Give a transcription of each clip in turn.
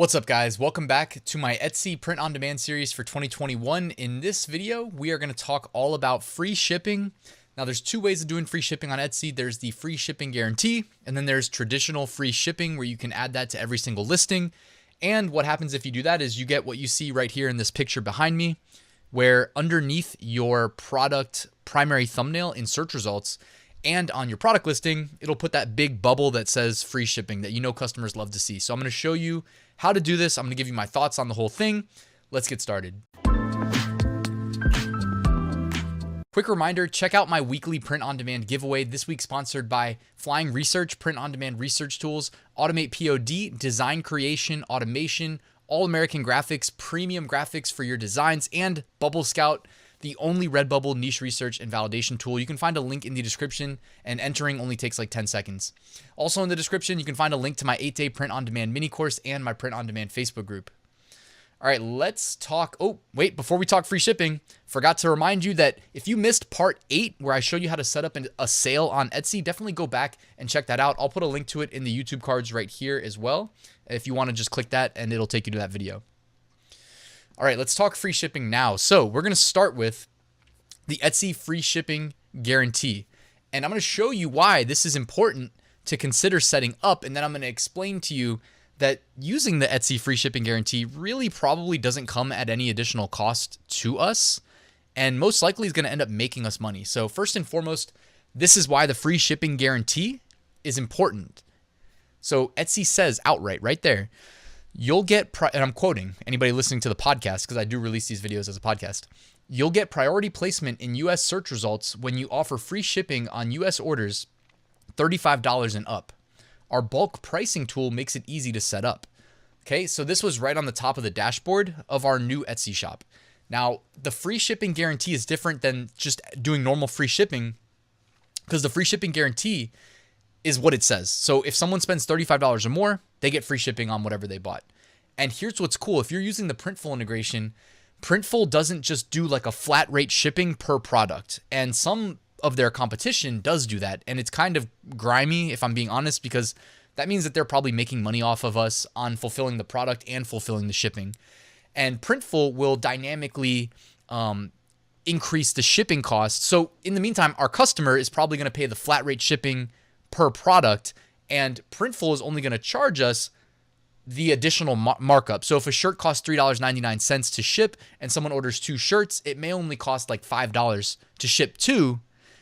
What's up, guys? Welcome back to my Etsy print on demand series for 2021. In this video, we are going to talk all about free shipping. Now, there's two ways of doing free shipping on Etsy. There's the free shipping guarantee, and then there's traditional free shipping where you can add that to every single listing. And what happens if you do that is you get what you see right here in this picture behind me, where underneath your product primary thumbnail in search results and on your product listing, it'll put that big bubble that says free shipping that you know customers love to see. So I'm going to show you how to do this. I'm going to give you my thoughts on the whole thing. Let's get started. Quick reminder, check out my weekly print on demand giveaway. This week sponsored by Flying Research, print on demand research tools, AutomatePOD, design creation, automation, all American graphics, premium graphics for your designs, and Bubble Scout, the only Redbubble niche research and validation tool. You can find a link in the description, and entering only takes like 10 seconds. Also in the description, you can find a link to my 8-day print on demand mini course and my print on demand Facebook group. All right, let's talk. Oh, wait, before we talk free shipping, forgot to remind you that if you missed part 8, where I showed you how to set up a sale on Etsy, definitely go back and check that out. I'll put a link to it in the YouTube cards right here as well, if you want to just click that and it'll take you to that video. All right, let's talk free shipping now. So we're going to start with the Etsy free shipping guarantee. And I'm going to show you why this is important to consider setting up. And then I'm going to explain to you that using the Etsy free shipping guarantee really probably doesn't come at any additional cost to us, and most likely is going to end up making us money. So first and foremost, this is why the free shipping guarantee is important. So Etsy says outright right there, you'll get, and I'm quoting anybody listening to the podcast because I do release these videos as a podcast, you'll get priority placement in US search results when you offer free shipping on US orders $35 and up. Our bulk pricing tool makes it easy to set up. Okay, so this was right on the top of the dashboard of our new Etsy shop. Now, the free shipping guarantee is different than just doing normal free shipping because the free shipping guarantee is what it says. So if someone spends $35 or more, they get free shipping on whatever they bought. And here's what's cool. If you're using the Printful integration, Printful doesn't just do like a flat rate shipping per product. And some of their competition does do that. And it's kind of grimy, if I'm being honest, because that means that they're probably making money off of us on fulfilling the product and fulfilling the shipping. And Printful will dynamically increase the shipping cost. So in the meantime, our customer is probably going to pay the flat rate shipping per product, and Printful is only going to charge us the additional markup. So if a shirt costs $3.99 to ship and someone orders 2 shirts, it may only cost like $5 to ship 2,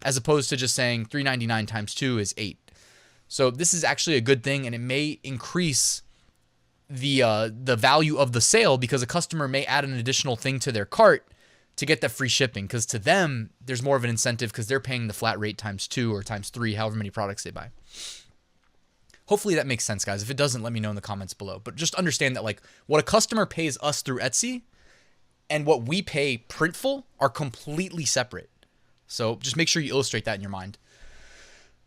as opposed to just saying $3.99 times 2 is 8. So this is actually a good thing, and it may increase the value of the sale because a customer may add an additional thing to their cart to get that free shipping, because to them, there's more of an incentive because they're paying the flat rate times 2 or times 3, however many products they buy. Hopefully that makes sense, guys. If it doesn't, let me know in the comments below. But just understand that like what a customer pays us through Etsy and what we pay Printful are completely separate. So just make sure you illustrate that in your mind.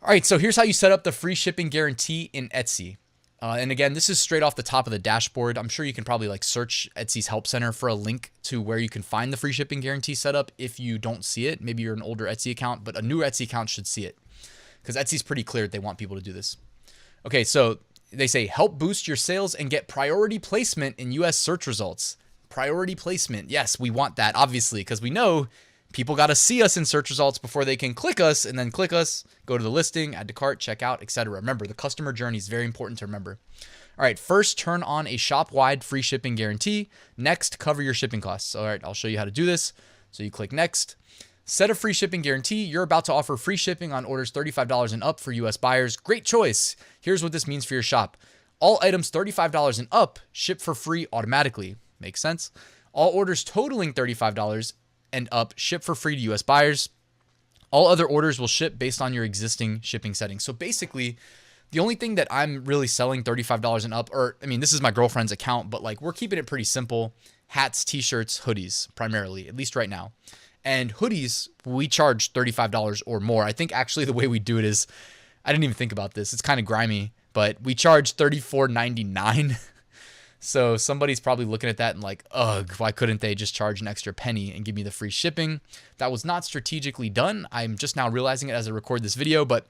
All right, so here's how you set up the free shipping guarantee in Etsy. And again, this is straight off the top of the dashboard. I'm sure you can probably like search Etsy's help center for a link to where you can find the free shipping guarantee setup if you don't see it. Maybe you're an older Etsy account, but a new Etsy account should see it because Etsy's pretty clear that they want people to do this. Okay, so they say help boost your sales and get priority placement in US search results. Priority placement. Yes, we want that, obviously, because we know people got to see us in search results before they can click us, and then click us, go to the listing, add to cart, checkout, etc. Remember, the customer journey is very important to remember. All right, first, turn on a shop-wide free shipping guarantee. Next, cover your shipping costs. All right, I'll show you how to do this. So you click next. Set a free shipping guarantee. You're about to offer free shipping on orders $35 and up for US buyers. Great choice. Here's what this means for your shop. All items $35 and up ship for free automatically. Makes sense? All orders totaling $35 and up ship for free to US buyers. All other orders will ship based on your existing shipping settings. So basically, the only thing that I'm really selling $35 and up, or I mean, this is my girlfriend's account, but like we're keeping it pretty simple. Hats, t-shirts, hoodies, primarily, at least right now. And hoodies, we charge $35 or more. I think actually the way we do it is, I didn't even think about this. It's kind of grimy, but we charge $34.99. So somebody's probably looking at that and like, ugh, why couldn't they just charge an extra penny and give me the free shipping? That was not strategically done. I'm just now realizing it as I record this video, but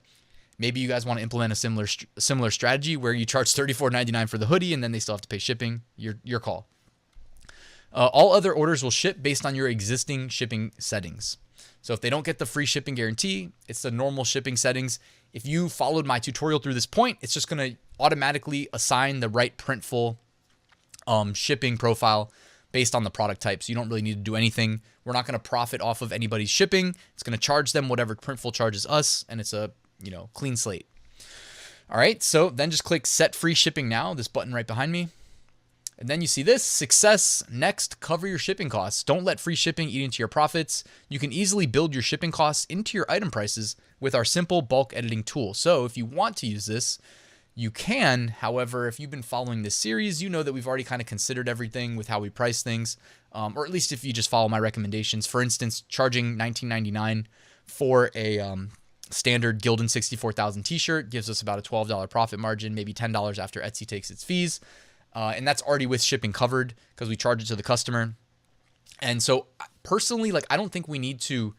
Maybe you guys want to implement a similar strategy where you charge $34.99 for the hoodie and then they still have to pay shipping. Your call. All other orders will ship based on your existing shipping settings. So if they don't get the free shipping guarantee, it's the normal shipping settings. If you followed my tutorial through this point, it's just going to automatically assign the right Printful shipping profile based on the product type. So you don't really need to do anything. We're not going to profit off of anybody's shipping. It's going to charge them whatever Printful charges us, and it's a clean slate. All right, so then just click Set Free Shipping Now, this button right behind me. And then you see this, success, next, cover your shipping costs. Don't let free shipping eat into your profits. You can easily build your shipping costs into your item prices with our simple bulk editing tool. So if you want to use this, you can. However, if you've been following this series, you know that we've already kind of considered everything with how we price things, or at least if you just follow my recommendations. For instance, charging $19.99 for a standard Gildan 64,000 t-shirt gives us about a $12 profit margin, maybe $10 after Etsy takes its fees. And that's already with shipping covered because we charge it to the customer. And so personally, I don't think we need to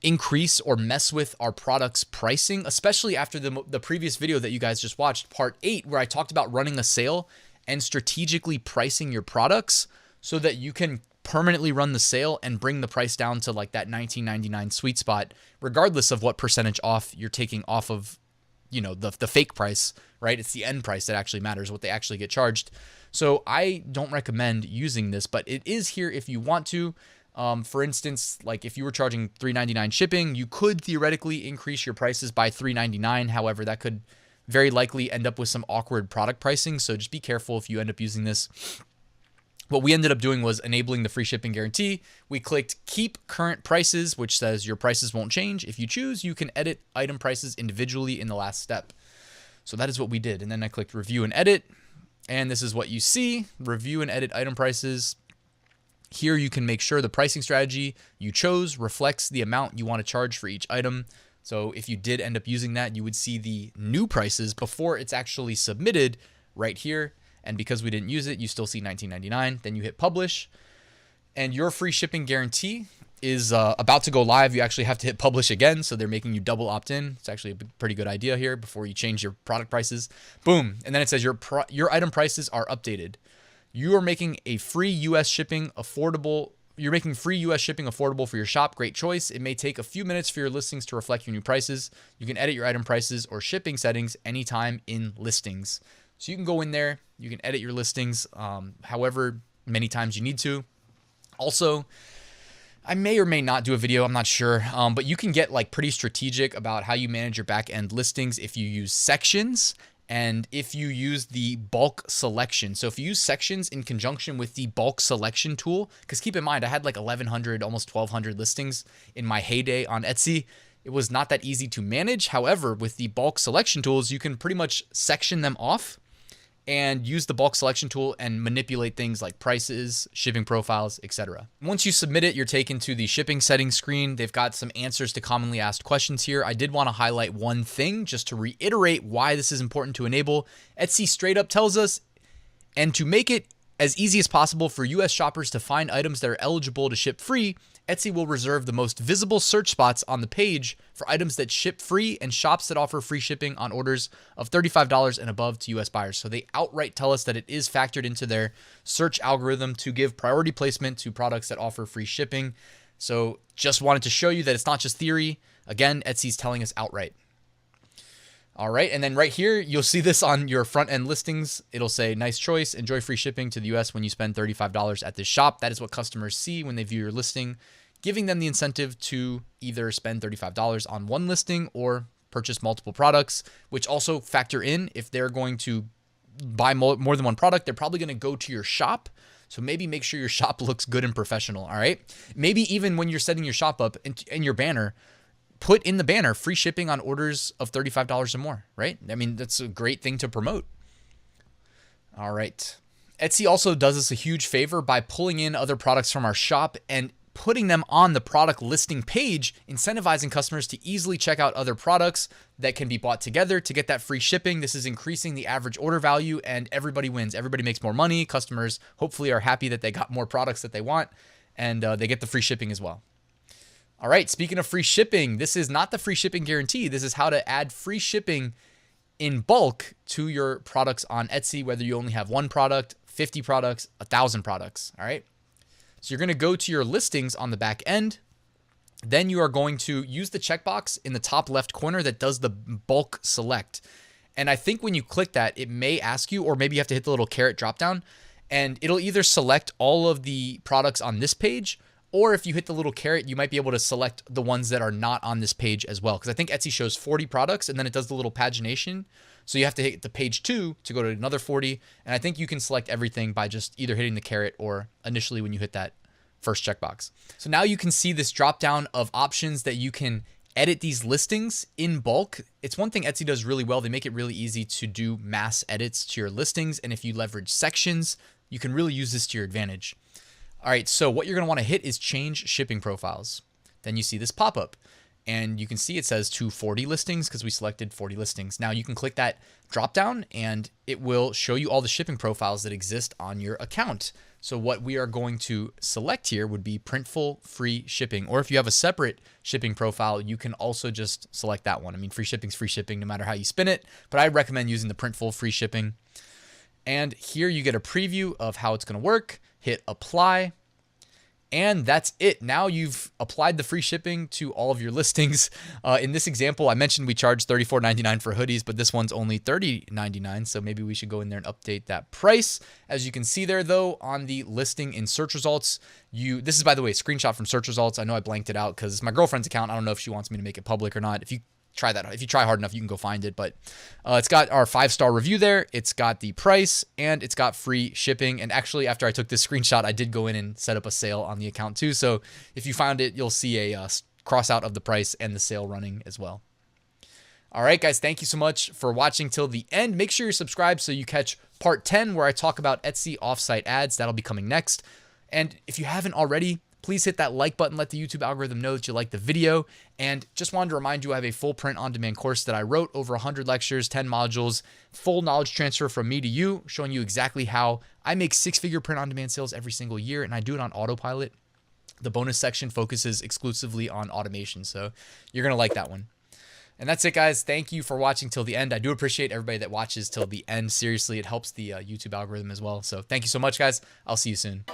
increase or mess with our product's pricing, especially after the previous video that you guys just watched, part 8, where I talked about running a sale and strategically pricing your products so that you can permanently run the sale and bring the price down to that $19.99 sweet spot, regardless of what percentage off you're taking off of the fake price, right? It's the end price that actually matters, what they actually get charged. So I don't recommend using this, but it is here if you want to. For instance, if you were charging $3.99 shipping, you could theoretically increase your prices by $3.99. However, that could very likely end up with some awkward product pricing. So just be careful if you end up using this. What we ended up doing was enabling the free shipping guarantee. We clicked keep current prices, which says your prices won't change. If you choose, you can edit item prices individually in the last step. So that is what we did. And then I clicked review and edit. And this is what you see, review and edit item prices. Here you can make sure the pricing strategy you chose reflects the amount you want to charge for each item. So if you did end up using that, you would see the new prices before it's actually submitted right here. And because we didn't use it, you still see $19.99. Then you hit publish, and your free shipping guarantee is about to go live. You actually have to hit publish again, so they're making you double opt-in. It's actually a pretty good idea here before you change your product prices. Boom, and then it says your item prices are updated. You are making a free U.S. shipping affordable. You're making free U.S. shipping affordable for your shop. Great choice. It may take a few minutes for your listings to reflect your new prices. You can edit your item prices or shipping settings anytime in listings. So you can go in there, you can edit your listings however many times you need to. Also, I may or may not do a video, I'm not sure, but you can get pretty strategic about how you manage your back-end listings if you use sections and if you use the bulk selection. So if you use sections in conjunction with the bulk selection tool, because keep in mind, I had 1,100, almost 1,200 listings in my heyday on Etsy. It was not that easy to manage. However, with the bulk selection tools, you can pretty much section them off and use the bulk selection tool and manipulate things like prices, shipping profiles, etc. Once you submit it, you're taken to the shipping settings screen. They've got some answers to commonly asked questions here. I did want to highlight one thing just to reiterate why this is important to enable. Etsy straight up tells us, and to make it as easy as possible for US shoppers to find items that are eligible to ship free, Etsy will reserve the most visible search spots on the page for items that ship free and shops that offer free shipping on orders of $35 and above to US buyers. So they outright tell us that it is factored into their search algorithm to give priority placement to products that offer free shipping. So just wanted to show you that it's not just theory. Again, Etsy's telling us outright. All right, and then right here, you'll see this on your front-end listings. It'll say, nice choice, enjoy free shipping to the US when you spend $35 at this shop. That is what customers see when they view your listing, giving them the incentive to either spend $35 on one listing or purchase multiple products, which also factor in if they're going to buy more than one product, they're probably going to go to your shop. So maybe make sure your shop looks good and professional, all right? Maybe even when you're setting your shop up in your banner, put in the banner free shipping on orders of $35 or more, right? I mean, that's a great thing to promote. All right. Etsy also does us a huge favor by pulling in other products from our shop and putting them on the product listing page, incentivizing customers to easily check out other products that can be bought together to get that free shipping. This is increasing the average order value and everybody wins. Everybody makes more money. Customers hopefully are happy that they got more products that they want and they get the free shipping as well. All right, speaking of free shipping, this is not the free shipping guarantee. This is how to add free shipping in bulk to your products on Etsy, whether you only have 1 product, 50 products, 1,000 products. All right. So you're going to go to your listings on the back end. Then you are going to use the checkbox in the top left corner that does the bulk select. And I think when you click that, it may ask you, or maybe you have to hit the little caret drop down, and it'll either select all of the products on this page, or if you hit the little caret, you might be able to select the ones that are not on this page as well. Because I think Etsy shows 40 products and then it does the little pagination. So you have to hit the page 2 to go to another 40. And I think you can select everything by just either hitting the caret or initially when you hit that first checkbox. So now you can see this drop down of options that you can edit these listings in bulk. It's one thing Etsy does really well. They make it really easy to do mass edits to your listings. And if you leverage sections, you can really use this to your advantage. All right, so what you're going to want to hit is change shipping profiles. Then you see this pop up and you can see it says to 40 listings because we selected 40 listings. Now you can click that drop down and it will show you all the shipping profiles that exist on your account. So what we are going to select here would be Printful free shipping, or if you have a separate shipping profile, you can also just select that one. I mean, free shipping is free shipping no matter how you spin it, but I recommend using the Printful free shipping. And here you get a preview of how it's going to work. Hit apply. And that's it. Now you've applied the free shipping to all of your listings. In this example, I mentioned we charge $34.99 for hoodies, but this one's only $30.99. So maybe we should go in there and update that price. As you can see there, though, on the listing in search results, this is, by the way, a screenshot from search results. I know I blanked it out because it's my girlfriend's account. I don't know if she wants me to make it public or not. If you try that, if you try hard enough, you can go find it. But it's got our 5-star review there. It's got the price and it's got free shipping. And actually, after I took this screenshot, I did go in and set up a sale on the account too. So if you found it, you'll see a cross out of the price and the sale running as well. All right, guys, thank you so much for watching till the end. Make sure you're subscribed so you catch part 10 where I talk about Etsy offsite ads. That'll be coming next. And if you haven't already, please hit that like button, let the YouTube algorithm know that you like the video. And just wanted to remind you, I have a full print-on-demand course that I wrote, over 100 lectures, 10 modules, full knowledge transfer from me to you, showing you exactly how I make 6-figure print-on-demand sales every single year, and I do it on autopilot. The bonus section focuses exclusively on automation, so you're going to like that one. And that's it, guys. Thank you for watching till the end. I do appreciate everybody that watches till the end. Seriously, it helps the YouTube algorithm as well. So thank you so much, guys. I'll see you soon.